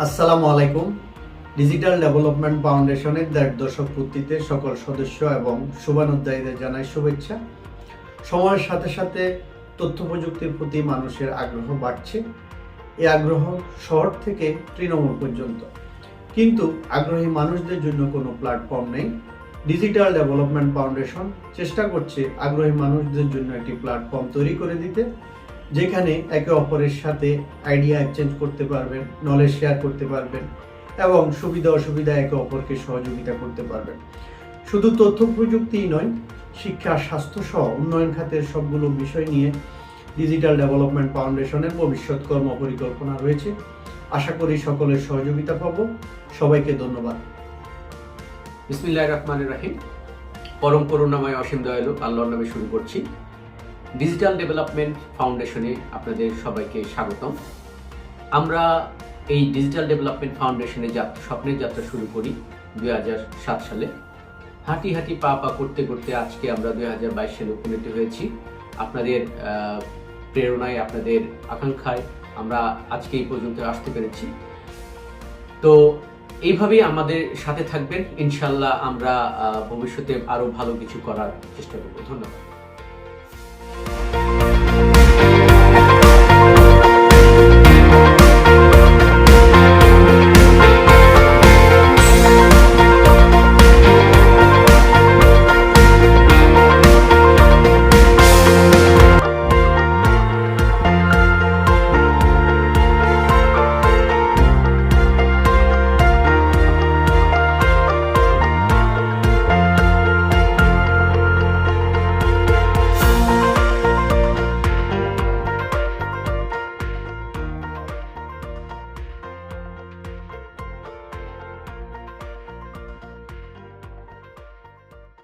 আসসালামু আলাইকুম। Digital development ফাউন্ডেশনের ১.৫ দশক পূর্তিতে সকল সদস্য এবং শুভানুধ্যায়ীদের জানাই শুভেচ্ছা। সময়ের সাথে সাথে তথ্য প্রযুক্তির প্রতি মানুষের আগ্রহ বাড়ছে। এই আগ্রহ শহর থেকে তৃণমূল পর্যন্ত, কিন্তু আগ্রহী মানুষদের জন্য কোনো প্ল্যাটফর্ম নেই। ডিজিটাল ডেভেলপমেন্ট ফাউন্ডেশন চেষ্টা করছে আগ্রহী মানুষদের জন্য একটি প্ল্যাটফর্ম তৈরি করে দিতে, যেখানে একে অপরের সাথে আইডিয়া এক্সচেঞ্জ করতে পারবেন, নলেজ শেয়ার করতে পারবেন এবং সুবিধা অসুবিধা একে অপরকে সহযোগিতা করতে পারবেন। শুধু তথ্য প্রযুক্তিই নয়, শিক্ষা, স্বাস্থ্য সহ উন্নয়ন খাতের সবগুলো বিষয় নিয়ে ডিজিটাল ডেভেলপমেন্ট ফাউন্ডেশনের ভবিষ্যৎ কর্ম পরিকল্পনা রয়েছে। আশা করি সকলের সহযোগিতা পাবো। সবাইকে ধন্যবাদ। বিসমিল্লাহির রহমানির রহিম। পরম করুণাময় অসীম দয়ালু আল্লাহর নামে শুরু করছি। ডিজিটাল ডেভেলপমেন্ট ফাউন্ডেশনে আপনাদের সবাইকে স্বাগতম। আমরা এই ডিজিটাল ডেভেলপমেন্ট ফাউন্ডেশনে স্বপ্নের যাত্রা শুরু করি 2007 সালে। হাঁটি হাঁটি পা পা করতে করতে আজকে আমরা 2022 সালে উপনীত হয়েছি। আপনাদের প্রেরণায়, আপনাদের আকাঙ্ক্ষায় আমরা আজকে এই পর্যন্ত আসতে পেরেছি। তো এইভাবেই আমাদের সাথে থাকবেন, ইনশাল্লাহ আমরা ভবিষ্যতে আরো ভালো কিছু করার চেষ্টা করব। ধন্যবাদ।